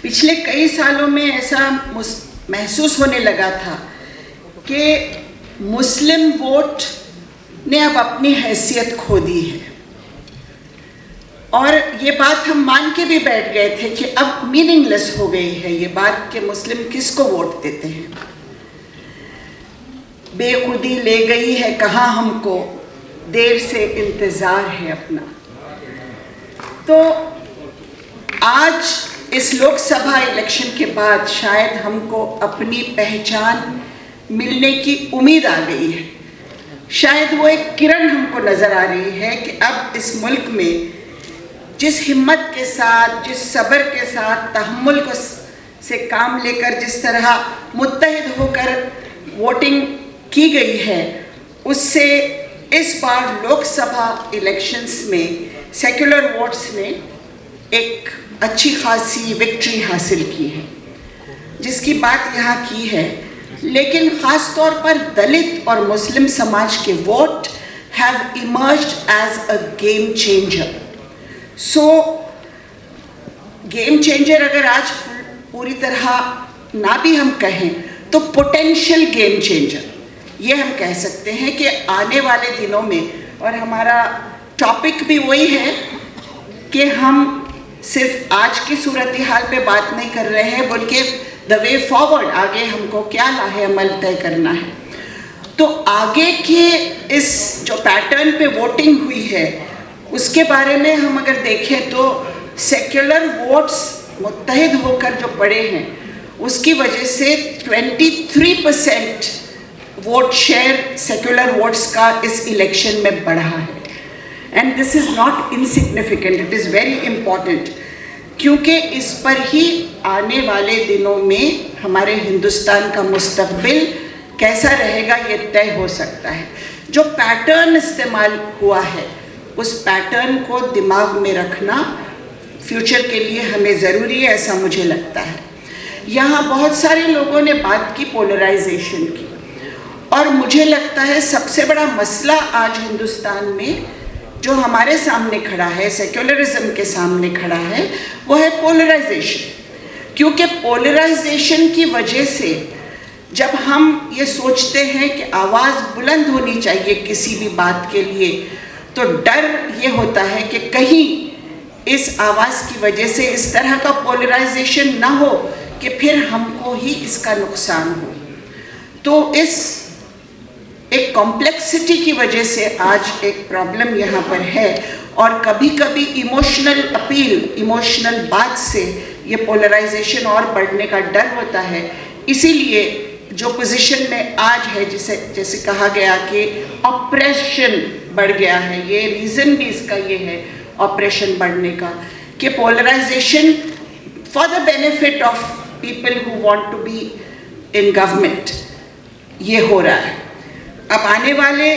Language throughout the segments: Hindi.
पिछले कई सालों में ऐसा महसूस होने लगा था कि मुस्लिम वोट ने अब अपनी हैसियत खो दी है, और ये बात हम मान के भी बैठ गए थे कि अब मीनिंगलेस हो गई है ये बात कि मुस्लिम किसको वोट देते हैं। बेखुदी ले गई है कहाँ हमको, देर से इंतज़ार है अपना। तो आज इस लोकसभा इलेक्शन के बाद शायद हमको अपनी पहचान मिलने की उम्मीद आ गई है। शायद वो एक किरण हमको नज़र आ रही है कि अब इस मुल्क में जिस हिम्मत के साथ, जिस सब्र के साथ, तहम्मुल को से काम लेकर जिस तरह मुत्तहिद होकर वोटिंग की गई है, उससे इस बार लोकसभा इलेक्शंस में सेक्युलर वोट्स ने एक अच्छी खासी विक्ट्री हासिल की है, जिसकी बात यहाँ की है। लेकिन ख़ास तौर पर दलित और मुस्लिम समाज के vote have emerged as a game changer. So game changer अगर आज पूरी तरह ना भी हम कहें तो पोटेंशियल गेम चेंजर ये हम कह सकते हैं कि आने वाले दिनों में, और हमारा टॉपिक भी वही है कि हम सिर्फ आज की सूरत हाल पे बात नहीं कर रहे हैं, बल्कि द वे फॉरवर्ड, आगे हमको क्या लाहे अमल तय करना है। तो आगे के इस जो पैटर्न पे वोटिंग हुई है उसके बारे में हम अगर देखें तो सेक्युलर वोट्स मुत्तहिद होकर जो पड़े हैं उसकी वजह से 23% वोट शेयर सेक्युलर वोट्स का इस इलेक्शन में बढ़ा है। And this is not insignificant, it is very important, क्योंकि इस पर ही आने वाले दिनों में हमारे हिंदुस्तान का मुस्तकबिल कैसा रहेगा ये तय हो सकता है। जो पैटर्न इस्तेमाल हुआ है उस पैटर्न को दिमाग में रखना फ्यूचर के लिए हमें ज़रूरी है, ऐसा मुझे लगता है। यहाँ बहुत सारे लोगों ने बात की पोलराइजेशन की, और मुझे लगता है सबसे बड़ा मसला आज हिंदुस्तान में जो हमारे सामने खड़ा है, सेक्युलरिज्म के सामने खड़ा है, वो है पोलराइजेशन। क्योंकि पोलराइजेशन की वजह से जब हम ये सोचते हैं कि आवाज़ बुलंद होनी चाहिए किसी भी बात के लिए, तो डर ये होता है कि कहीं इस आवाज़ की वजह से इस तरह का पोलराइजेशन ना हो कि फिर हमको ही इसका नुकसान हो। तो इस एक कॉम्प्लेक्सिटी की वजह से आज एक प्रॉब्लम यहाँ पर है, और कभी कभी इमोशनल अपील, इमोशनल बात से ये पोलराइजेशन और बढ़ने का डर होता है। इसीलिए जो पोजीशन में आज है, जैसे कहा गया कि ऑपरेशन बढ़ गया है, ये रीज़न भी इसका ये है ऑपरेशन बढ़ने का कि polarisation for the benefit of people who want to be in government ये हो रहा है। अब आने वाले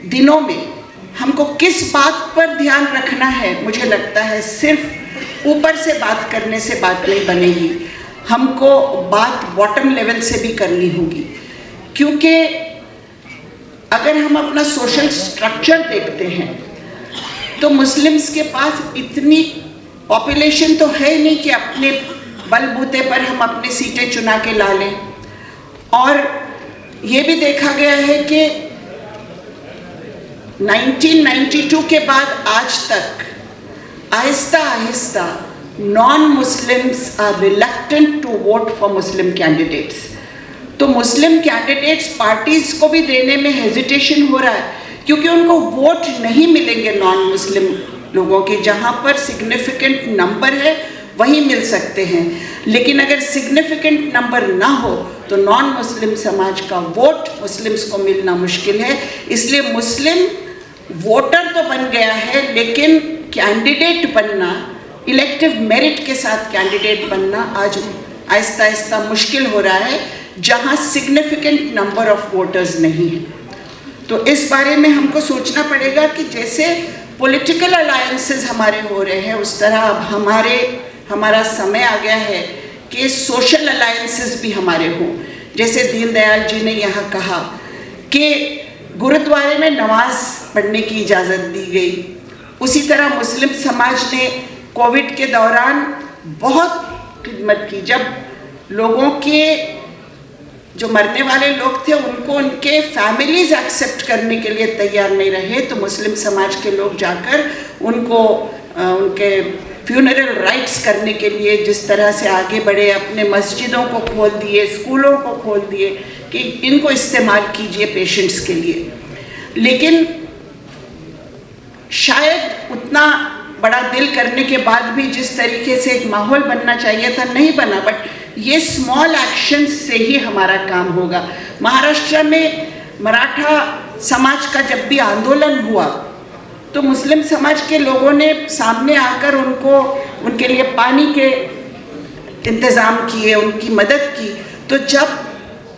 दिनों में हमको किस बात पर ध्यान रखना है, मुझे लगता है सिर्फ ऊपर से बात करने से बात नहीं बनेगी, हमको बात बॉटम लेवल से भी करनी होगी। क्योंकि अगर हम अपना सोशल स्ट्रक्चर देखते हैं तो मुस्लिम्स के पास इतनी पॉपुलेशन तो है नहीं कि अपने बलबूते पर हम अपनी सीटें चुना के ला लें। और ये भी देखा गया है कि 1992 के बाद आज तक आहिस्ता आहिस्ता non Muslims are reluctant to vote for Muslim candidates. तो मुस्लिम कैंडिडेट्स पार्टीज को भी देने में हेजिटेशन हो रहा है, क्योंकि उनको वोट नहीं मिलेंगे नॉन मुस्लिम लोगों के। जहाँ पर सिग्निफिकेंट नंबर है वहीं मिल सकते हैं, लेकिन अगर सिग्निफिकेंट नंबर ना हो तो नॉन मुस्लिम समाज का वोट मुस्लिम्स को मिलना मुश्किल है। इसलिए मुस्लिम वोटर तो बन गया है, लेकिन कैंडिडेट बनना, इलेक्टिव मेरिट के साथ कैंडिडेट बनना आज आहिस्ता आहिस्ता मुश्किल हो रहा है, जहाँ सिग्निफिकेंट नंबर ऑफ वोटर्स नहीं है। तो इस बारे में हमको सोचना पड़ेगा कि जैसे पॉलिटिकल अलायंसेस हमारे हो रहे हैं, उस तरह अब हमारा समय आ गया है कि सोशल अलायंसेस भी हमारे हों। जैसे दीनदयाल जी ने यहाँ कहा कि गुरुद्वारे में नमाज पढ़ने की इजाज़त दी गई, उसी तरह मुस्लिम समाज ने कोविड के दौरान बहुत खिदमत की। जब लोगों के जो मरने वाले लोग थे उनको उनके फैमिलीज एक्सेप्ट करने के लिए तैयार नहीं रहे, तो मुस्लिम समाज के लोग जाकर उनको उनके फ्यूनरल राइट्स करने के लिए जिस तरह से आगे बढ़े, अपने मस्जिदों को खोल दिए, स्कूलों को खोल दिए कि इनको इस्तेमाल कीजिए पेशेंट्स के लिए। लेकिन शायद उतना बड़ा दिल करने के बाद भी जिस तरीके से एक माहौल बनना चाहिए था नहीं बना, बट ये स्मॉल एक्शन से ही हमारा काम होगा। महाराष्ट्र में मराठा समाज का जब भी आंदोलन हुआ तो मुस्लिम समाज के लोगों ने सामने आकर उनके लिए पानी के इंतज़ाम किए, उनकी मदद की। तो जब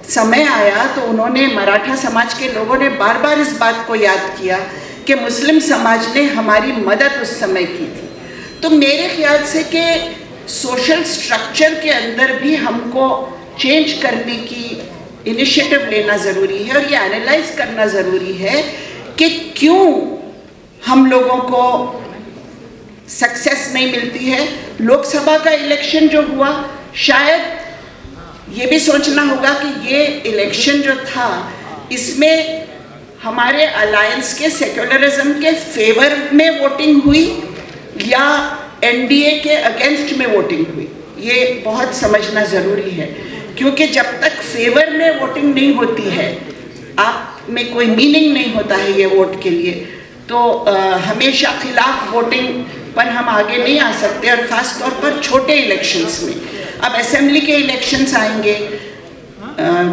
समय आया तो उन्होंने, मराठा समाज के लोगों ने बार बार इस बात को याद किया कि मुस्लिम समाज ने हमारी मदद उस समय की थी। तो मेरे ख्याल से कि सोशल स्ट्रक्चर के अंदर भी हमको चेंज करने की इनिशिएटिव लेना ज़रूरी है और ये एनालाइज करना ज़रूरी है कि क्यों हम लोगों को सक्सेस नहीं मिलती है। लोकसभा का इलेक्शन जो हुआ, शायद ये भी सोचना होगा कि ये इलेक्शन जो था इसमें हमारे अलायंस के सेक्युलरिज्म के फेवर में वोटिंग हुई या एनडीए के अगेंस्ट में वोटिंग हुई, ये बहुत समझना ज़रूरी है। क्योंकि जब तक फेवर में वोटिंग नहीं होती है, आप में कोई मीनिंग नहीं होता है ये वोट के लिए, तो हमेशा खिलाफ वोटिंग पर हम आगे नहीं आ सकते, और ख़ास तौर पर छोटे इलेक्शंस में। अब असेंबली के इलेक्शंस आएंगे,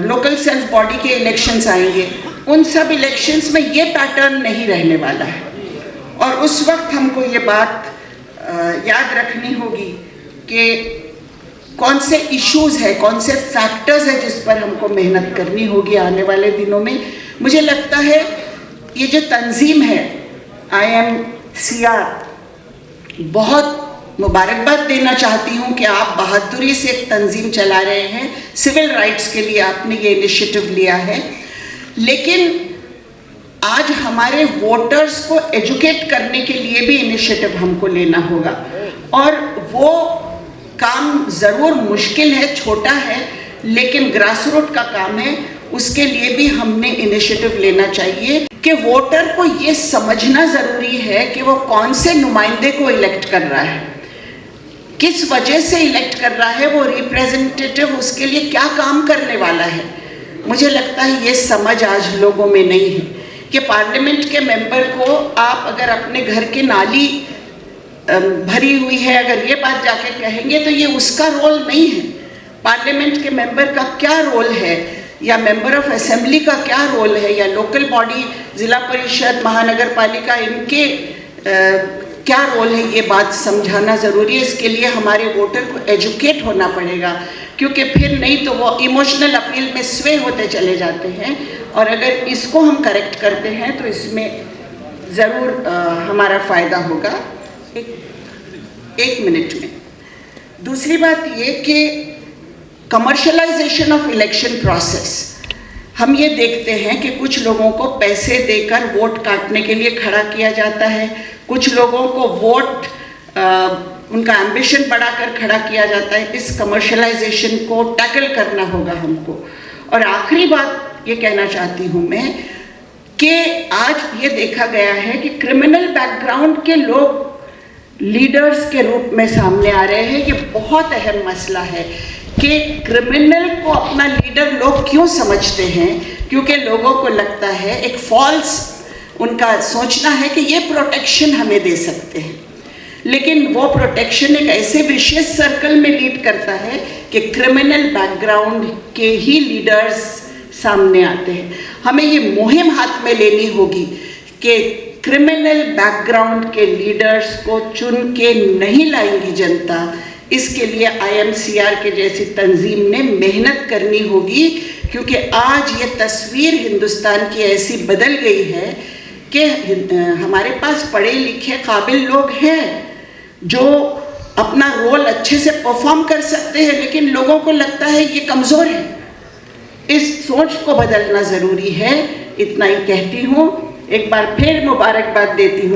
लोकल सेल्फ बॉडी के इलेक्शंस आएंगे, उन सब इलेक्शंस में ये पैटर्न नहीं रहने वाला है। और उस वक्त हमको ये बात याद रखनी होगी कि कौन से इश्यूज़ है, कौन से फैक्टर्स है जिस पर हमको मेहनत करनी होगी आने वाले दिनों में। मुझे लगता है ये जो तंजीम है IMCR, बहुत मुबारकबाद देना चाहती हूँ कि आप बहादुरी से एक तंजीम चला रहे हैं। सिविल राइट्स के लिए आपने ये इनिशिएटिव लिया है, लेकिन आज हमारे वोटर्स को एजुकेट करने के लिए भी इनिशिएटिव हमको लेना होगा, और वो काम ज़रूर मुश्किल है, छोटा है, लेकिन ग्रास रूट का काम है। उसके लिए भी हमने इनिशिएटिव लेना चाहिए कि वोटर को ये समझना ज़रूरी है कि वो कौन से नुमाइंदे को इलेक्ट कर रहा है, किस वजह से इलेक्ट कर रहा है, वो रिप्रेजेंटेटिव उसके लिए क्या काम करने वाला है। मुझे लगता है ये समझ आज लोगों में नहीं है कि पार्लियामेंट के मेंबर को आप अगर अपने घर के नाली भरी हुई है, अगर ये बात जाके कहेंगे तो ये उसका रोल नहीं है। पार्लियामेंट के मेंबर का क्या रोल है, या मेंबर ऑफ असेंबली का क्या रोल है, या लोकल बॉडी, ज़िला परिषद, महानगर पालिका, इनके क्या रोल है, ये बात समझाना ज़रूरी है। इसके लिए हमारे वोटर को एजुकेट होना पड़ेगा, क्योंकि फिर नहीं तो वो इमोशनल अपील में स्वे होते चले जाते हैं। और अगर इसको हम करेक्ट करते हैं तो इसमें ज़रूर हमारा फ़ायदा होगा। एक मिनट में दूसरी बात ये कि कमर्शलाइजेशन ऑफ इलेक्शन प्रोसेस, हम ये देखते हैं कि कुछ लोगों को पैसे देकर वोट काटने के लिए खड़ा किया जाता है, कुछ लोगों को वोट उनका एम्बिशन बढ़ाकर खड़ा किया जाता है। इस कमर्शलाइजेशन को टैकल करना होगा हमको। और आखिरी बात ये कहना चाहती हूँ मैं कि आज ये देखा गया है कि क्रिमिनल बैकग्राउंड के लोग लीडर्स के रूप में सामने आ रहे हैं। ये बहुत अहम मसला है कि क्रिमिनल को अपना लीडर लोग क्यों समझते हैं, क्योंकि लोगों को लगता है, एक फॉल्स उनका सोचना है कि ये प्रोटेक्शन हमें दे सकते हैं, लेकिन वो प्रोटेक्शन एक ऐसे विशेष सर्कल में लीड करता है कि क्रिमिनल बैकग्राउंड के ही लीडर्स सामने आते हैं। हमें ये मुहिम हाथ में लेनी होगी कि क्रिमिनल बैकग्राउंड के लीडर्स को चुन के नहीं लाएंगी जनता। इसके लिए IMCR के जैसी तंजीम ने मेहनत करनी होगी, क्योंकि आज ये तस्वीर हिंदुस्तान की ऐसी बदल गई है कि हमारे पास पढ़े लिखे काबिल लोग हैं जो अपना रोल अच्छे से परफॉर्म कर सकते हैं, लेकिन लोगों को लगता है ये कमज़ोर है। इस सोच को बदलना ज़रूरी है। इतना ही कहती हूँ, एक बार फिर मुबारकबाद देती हूँ।